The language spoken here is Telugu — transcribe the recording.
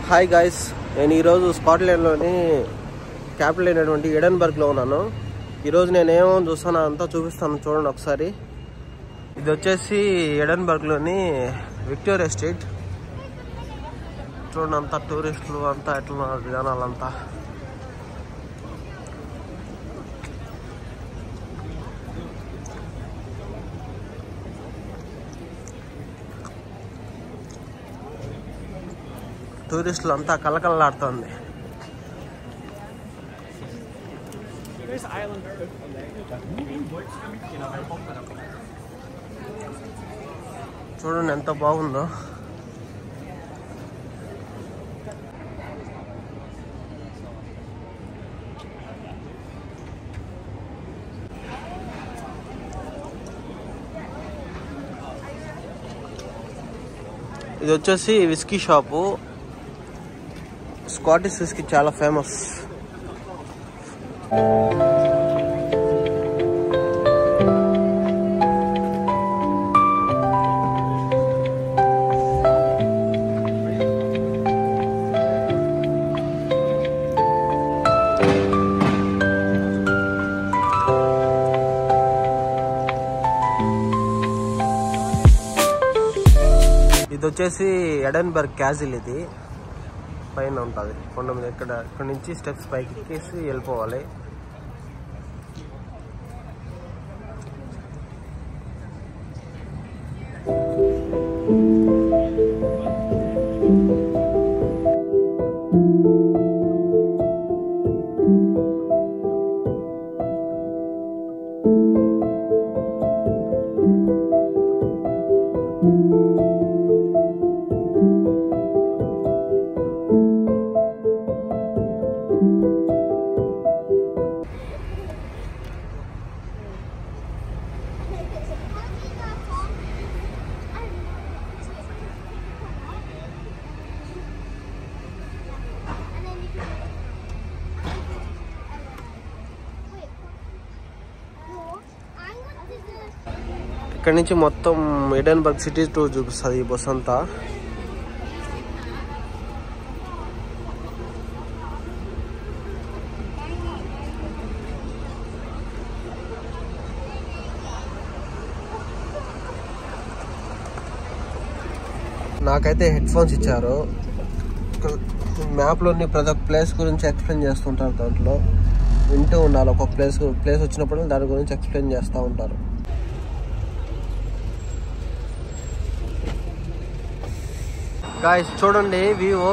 హాయ్ గాయ్స్, నేను ఈరోజు స్కాట్లాండ్లోని క్యాపిటల్ అయినటువంటి ఎడెన్బర్గ్లో ఉన్నాను. ఈరోజు నేను ఏమో చూస్తాను అంతా చూపిస్తాను, చూడండి ఒకసారి. ఇది వచ్చేసి ఎడెన్బర్గ్లోని విక్టోరియా స్ట్రీట్. చూడండి అంతా టూరిస్టులు అంతా ఎట్లున్నారు జనాలంతా. టూరిస్టులు అంతా కలకలలాడుతుంది. చూడండి ఎంత బాగుందో. ఇది వచ్చేసి విస్కీ షాపు. స్కాటిష్ విస్కీ చాలా ఫేమస్. ఇది వచ్చేసి ఎడెన్బర్గ్ క్యాజిల్. ఇది పైన ఉంటుంది కొండ మీద. ఇక్కడ నుంచి స్టెప్స్ పైకి ఎక్కేసి వెళ్ళిపోవాలి. ఇక్కడ నుంచి మొత్తం ఎడెన్బర్గ్ సిటీ టూర్ చూపిస్తుంది ఈ బస్ అంతా. నాకైతే హెడ్ ఫోన్స్ ఇచ్చారు. మ్యాప్లోని ప్రతి ఒక్క ప్లేస్ గురించి ఎక్స్ప్లెయిన్ చేస్తుంటారు. దాంట్లో వింటూ ఉండాలి. ఒక ప్లేస్ వచ్చినప్పుడు దాని గురించి ఎక్స్ప్లెయిన్ చేస్తూ ఉంటారు. గాయ్స్ చూడండి వ్యూ.